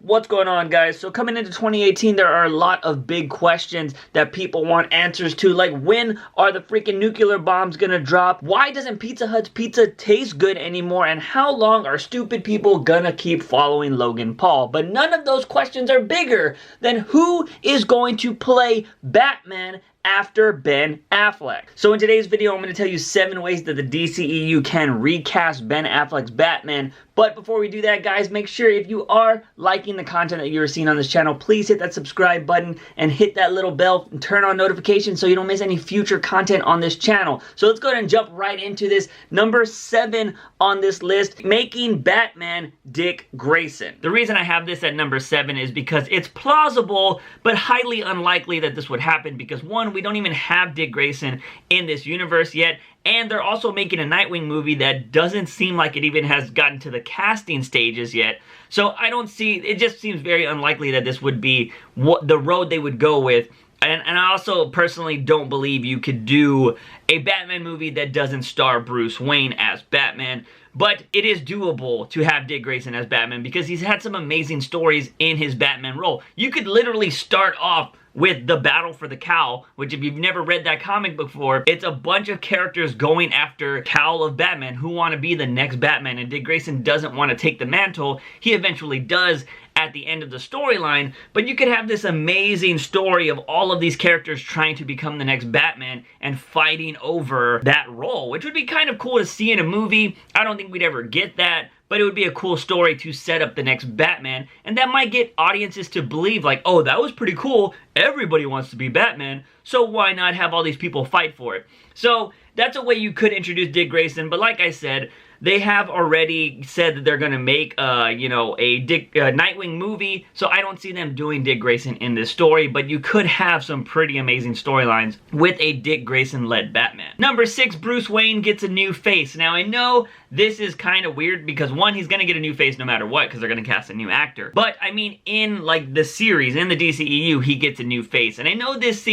What's going on, guys? So coming into 2018, there are a lot of big questions that people want answers to, like when are the freaking nuclear bombs gonna drop? Why doesn't Pizza Hut's pizza taste good anymore? And how long are stupid people gonna keep following Logan Paul? But none of those questions are bigger than who is going to play Batman after Ben Affleck. So in today's video, I'm going to tell you 7 ways that the DCEU can recast Ben Affleck's Batman. But before we do that, guys, make sure if you are liking the content that you're seeing on this channel, please hit that subscribe button and hit that little bell and turn on notifications so you don't miss any future content on this channel. So let's go ahead and jump right into this. Number 7 on this list, making Batman Dick Grayson. The reason I have this at number 7 is because it's plausible but highly unlikely that this would happen because, one, we don't even have Dick Grayson in this universe yet, and they're also making a Nightwing movie that doesn't seem like it even has gotten to the casting stages yet. So I don't see, it just seems very unlikely that this would be what the road they would go with. And I also personally don't believe you could do a Batman movie that doesn't star Bruce Wayne as Batman. But it is doable to have Dick Grayson as Batman because he's had some amazing stories in his Batman role. You could literally start off with The Battle for the Cowl, which if you've never read that comic before, it's a bunch of characters going after Cowl of Batman who want to be the next Batman, and Dick Grayson doesn't want to take the mantle. He eventually does at the end of the storyline, but you could have this amazing story of all of these characters trying to become the next Batman and fighting over that role, which would be kind of cool to see in a movie. I don't think we'd ever get that, but it would be a cool story to set up the next Batman, and that might get audiences to believe, like, oh, that was pretty cool, everybody wants to be Batman, so why not have all these people fight for it? So that's a way you could introduce Dick Grayson, but like I said, they have already said that they're going to make, you know, a Nightwing movie, so I don't see them doing Dick Grayson in this story, but you could have some pretty amazing storylines with a Dick Grayson-led Batman. Number 6, Bruce Wayne gets a new face. Now, I know this is kind of weird because, one, he's going to get a new face no matter what because they're going to cast a new actor. But, I mean, in, like, the series, in the DCEU, he gets a new face. And I know this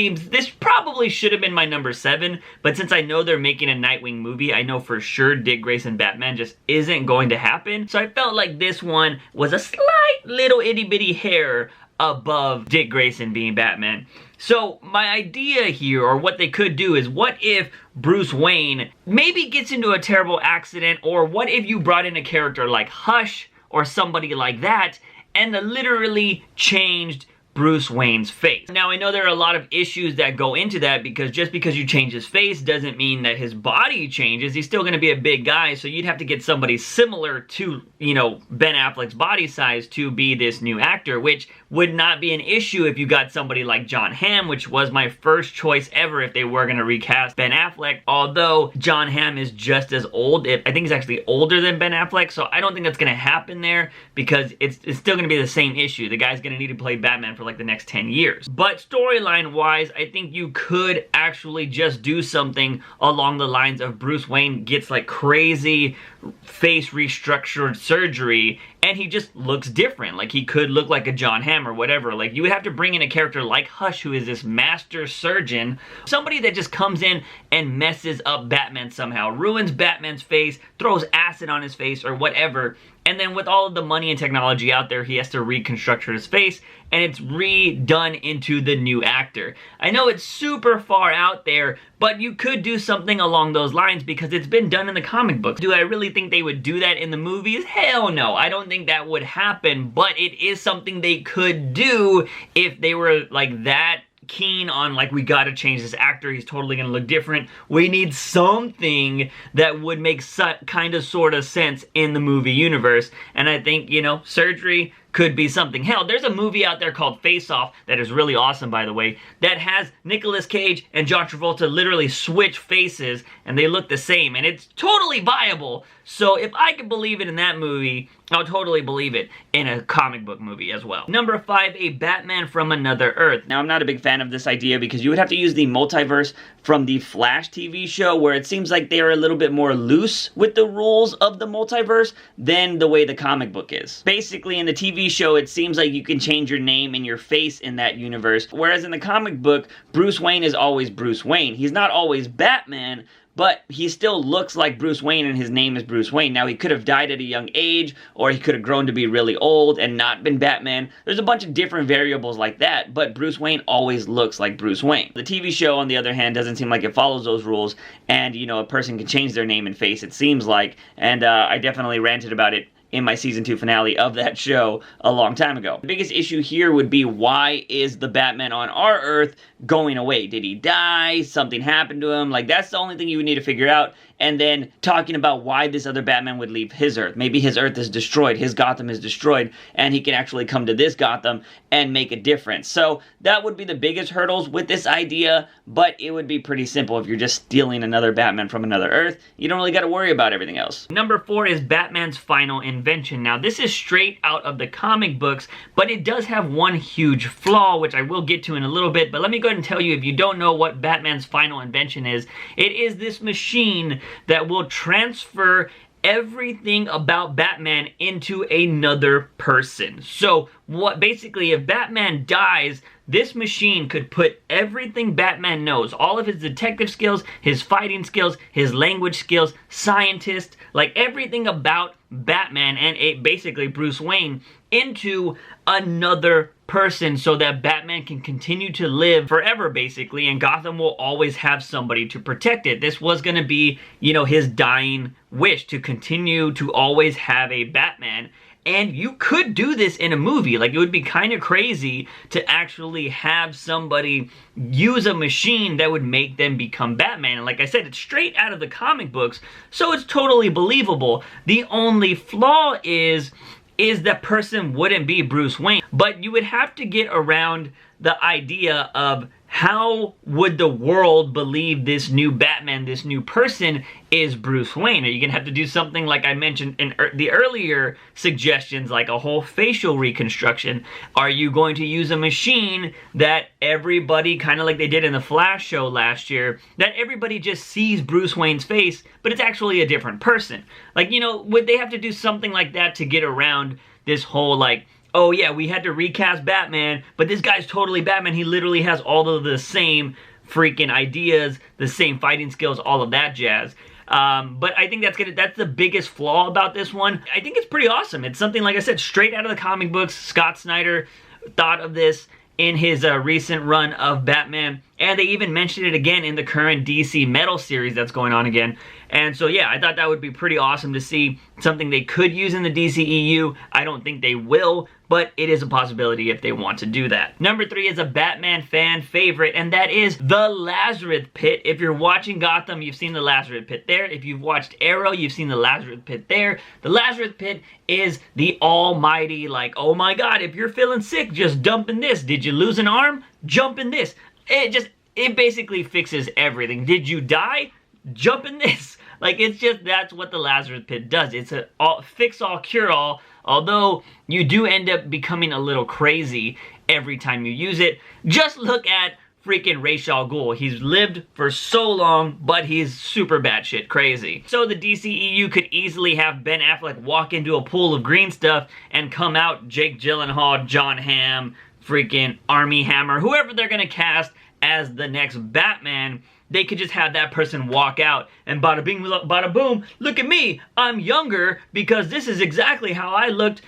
probably should have been my number 7, but since I know they're making a Nightwing movie, I know for sure Dick Grayson Batman just isn't going to happen. So I felt like this one was a slight little itty-bitty hair above Dick Grayson being Batman. So my idea here, or what they could do, is what if Bruce Wayne maybe gets into a terrible accident, or what if you brought in a character like Hush or somebody like that and literally changed Bruce Wayne's face. Now, I know there are a lot of issues that go into that because just because you change his face doesn't mean that his body changes. He's still going to be a big guy, so you'd have to get somebody similar to, you know, Ben Affleck's body size to be this new actor, which would not be an issue if you got somebody like Jon Hamm, which was my first choice ever if they were going to recast Ben Affleck, although Jon Hamm is just as old. I think he's actually older than Ben Affleck, so I don't think that's going to happen there because it's still going to be the same issue. The guy's going to need to play Batman for like the next 10 years. But storyline wise, I think you could actually just do something along the lines of Bruce Wayne gets like crazy face restructured surgery and he just looks different. Like he could look like a Jon Hamm or whatever. Like you would have to bring in a character like Hush, who is this master surgeon, somebody that just comes in and messes up Batman somehow, ruins Batman's face, throws acid on his face or whatever. And then with all of the money and technology out there, he has to reconstruct his face, and it's redone into the new actor. I know it's super far out there, but you could do something along those lines because it's been done in the comic books. Do I really think they would do that in the movies? Hell no. I don't think that would happen, but it is something they could do if they were like that keen on, like, we gotta change this actor, he's totally gonna look different. We need something that would make kind of sort of sense in the movie universe, and I think, you know, surgery could be something. Hell, there's a movie out there called Face Off that is really awesome, by the way, that has Nicolas Cage and John Travolta literally switch faces and they look the same, and it's totally viable. So if I could believe it in that movie, I'll totally believe it in a comic book movie as well. Number 5, a Batman from Another Earth. Now, I'm not a big fan of this idea because you would have to use the multiverse from the Flash TV show, where it seems like they are a little bit more loose with the rules of the multiverse than the way the comic book is. Basically, in the TV TV show, it seems like you can change your name and your face in that universe. Whereas in the comic book, Bruce Wayne is always Bruce Wayne. He's not always Batman, but he still looks like Bruce Wayne and his name is Bruce Wayne. Now, he could have died at a young age, or he could have grown to be really old and not been Batman. There's a bunch of different variables like that, but Bruce Wayne always looks like Bruce Wayne. The TV show, on the other hand, doesn't seem like it follows those rules, and, you know, a person can change their name and face, it seems like, and I definitely ranted about it in my season 2 finale of that show a long time ago. The biggest issue here would be, why is the Batman on our Earth going away? Did he die? Something happened to him? Like, that's the only thing you would need to figure out. And then talking about why this other Batman would leave his Earth. Maybe his Earth is destroyed, his Gotham is destroyed, and he can actually come to this Gotham and make a difference. So that would be the biggest hurdles with this idea, but it would be pretty simple. If you're just stealing another Batman from another Earth, you don't really got to worry about everything else. Number 4 is Batman's final invention. Now, this is straight out of the comic books, but it does have one huge flaw, which I will get to in a little bit, but let me go ahead and tell you, if you don't know what Batman's final invention is, it is this machine that will transfer everything about Batman into another person. So what basically, if Batman dies, this machine could put everything Batman knows, all of his detective skills, his fighting skills, his language skills, scientist, like everything about Batman and basically Bruce Wayne, into another person, so that Batman can continue to live forever, basically, and Gotham will always have somebody to protect it. This was going to be, you know, his dying wish, to continue to always have a Batman. And you could do this in a movie. Like, it would be kind of crazy to actually have somebody use a machine that would make them become Batman. And like I said, it's straight out of the comic books, so it's totally believable. The only flaw is that person wouldn't be Bruce Wayne. But you would have to get around the idea of, how would the world believe this new Batman, this new person, is Bruce Wayne? Are you going to have to do something like I mentioned in the earlier suggestions, like a whole facial reconstruction? Are you going to use a machine that everybody, kind of like they did in the Flash show last year, that everybody just sees Bruce Wayne's face, but it's actually a different person? Like, you know, would they have to do something like that to get around this whole, like, oh yeah, we had to recast Batman, but this guy's totally Batman. He literally has all of the same freaking ideas, the same fighting skills, all of that jazz. But I think that's the biggest flaw about this one. I think it's pretty awesome. It's something, like I said, straight out of the comic books. Scott Snyder thought of this in his recent run of Batman, and they even mentioned it again in the current DC Metal series that's going on again. And so yeah, I thought that would be pretty awesome to see something they could use in the DCEU. I don't think they will, but it is a possibility if they want to do that. Number 3 is a Batman fan favorite, and that is the Lazarus Pit. If you're watching Gotham, you've seen the Lazarus Pit there. If you've watched Arrow, you've seen the Lazarus Pit there. The Lazarus Pit is the almighty, like, oh my god, if you're feeling sick, just dump in this. Did you lose an arm? Jump in this. It basically fixes everything. Did you die? Jump in this. Like, it's just, that's what the Lazarus Pit does. It's a fix-all, cure-all, although you do end up becoming a little crazy every time you use it. Just look at freaking Ra's al Ghul. He's lived for so long, but he's super batshit crazy. So the DCEU could easily have Ben Affleck walk into a pool of green stuff and come out Jake Gyllenhaal, John Hamm, freaking Armie Hammer, whoever they're gonna cast as the next Batman. They could just have that person walk out and bada bing, bada boom, look at me, I'm younger because this is exactly how I looked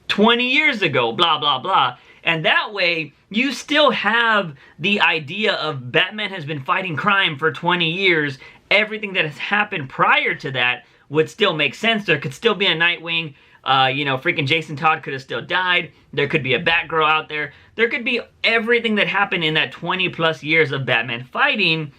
20 years ago, blah, blah, blah. And that way, you still have the idea of Batman has been fighting crime for 20 years. Everything that has happened prior to that would still make sense. There could still be a Nightwing. You know, freaking Jason Todd could have still died. There could be a Batgirl out there. There could be everything that happened in that 20 plus years of Batman fighting.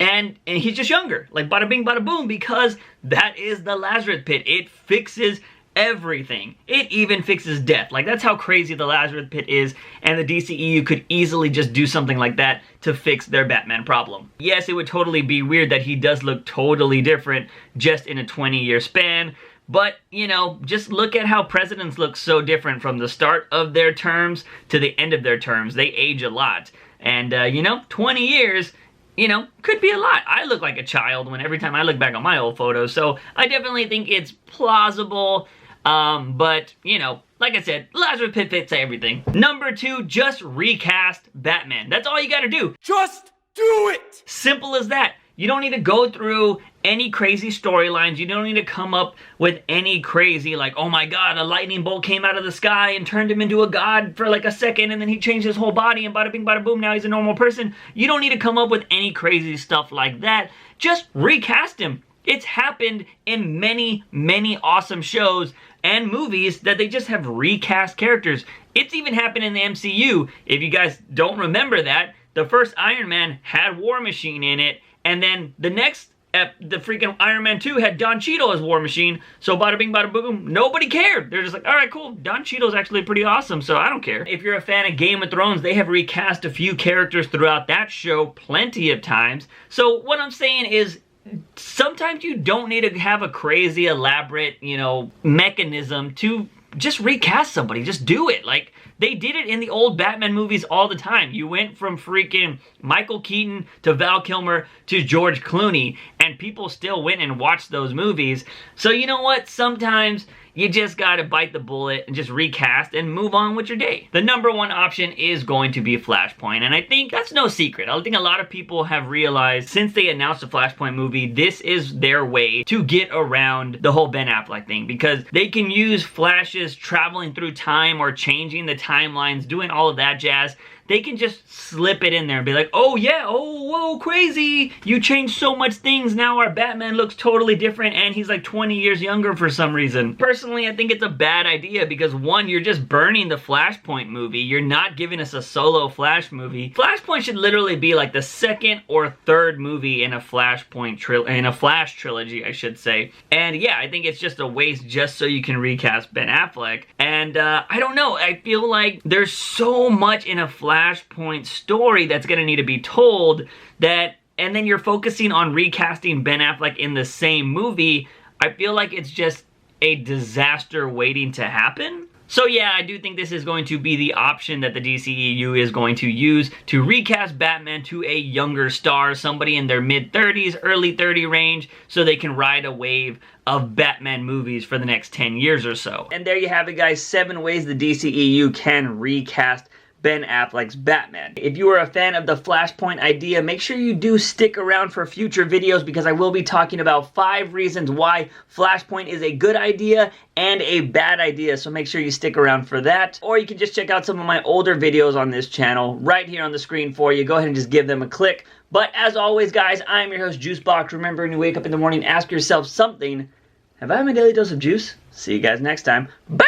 And he's just younger, like bada bing, bada boom, because that is the Lazarus Pit. It fixes everything. It even fixes death. Like, that's how crazy the Lazarus Pit is, and the DCEU could easily just do something like that to fix their Batman problem. Yes, it would totally be weird that he does look totally different just in a 20-year span, but, you know, just look at how presidents look so different from the start of their terms to the end of their terms. They age a lot. And, you know, 20 years... you know, could be a lot. I look like a child every time I look back on my old photos, so I definitely think it's plausible, but, you know, like I said, Lazarus Pit fits everything. Number 2, just recast Batman. That's all you gotta do. Just do it! Simple as that. You don't need to go through any crazy storylines. You don't need to come up with any crazy, like, oh my god, a lightning bolt came out of the sky and turned him into a god for like a second, and then he changed his whole body, and bada bing, bada boom, now he's a normal person. You don't need to come up with any crazy stuff like that. Just recast him. It's happened in many, many awesome shows and movies that they just have recast characters. It's even happened in the MCU. If you guys don't remember that, the first Iron Man had War Machine in it, and then the next, the freaking Iron Man 2 had Don Cheadle as War Machine, so bada bing, bada boom, nobody cared. They're just like, alright, cool, Don Cheadle's actually pretty awesome, so I don't care. If you're a fan of Game of Thrones, they have recast a few characters throughout that show plenty of times. So what I'm saying is, sometimes you don't need to have a crazy, elaborate, you know, mechanism to just recast somebody. Just do it. Like, they did it in the old Batman movies all the time. You went from freaking Michael Keaton to Val Kilmer to George Clooney, and people still went and watched those movies. So you know what? Sometimes you just gotta bite the bullet and just recast and move on with your day. The number 1 option is going to be Flashpoint, and I think that's no secret. I think a lot of people have realized since they announced the Flashpoint movie, this is their way to get around the whole Ben Affleck thing, because they can use Flashes traveling through time or changing the timelines, doing all of that jazz. They can just slip it in there and be like, oh yeah, oh whoa, crazy, you changed so much things, now our Batman looks totally different and he's like 20 years younger for some reason. Personally, I think it's a bad idea because, one, you're just burning the Flashpoint movie. You're not giving us a solo Flash movie. Flashpoint should literally be like the 2nd or 3rd movie in a Flash trilogy, I should say. And yeah, I think it's just a waste just so you can recast Ben Affleck. And I don't know, I feel like there's so much in a Flashpoint story that's gonna need to be told that, and then you're focusing on recasting Ben Affleck in the same movie. I feel like it's just a disaster waiting to happen. So yeah, I do think this is going to be the option that the DCEU is going to use to recast Batman to a younger star, somebody in their mid-30s, early 30 range, so they can ride a wave of Batman movies for the next 10 years or so. And there you have it, guys, 7 ways the DCEU can recast Ben Affleck's Batman. If you are a fan of the Flashpoint idea, make sure you do stick around for future videos, because I will be talking about 5 reasons why Flashpoint is a good idea and a bad idea, so make sure you stick around for that. Or you can just check out some of my older videos on this channel right here on the screen for you. Go ahead and just give them a click. But as always, guys, I'm your host, JUICEbox. Remember, when you wake up in the morning, ask yourself something. Have I had my daily dose of juice? See you guys next time. Bye!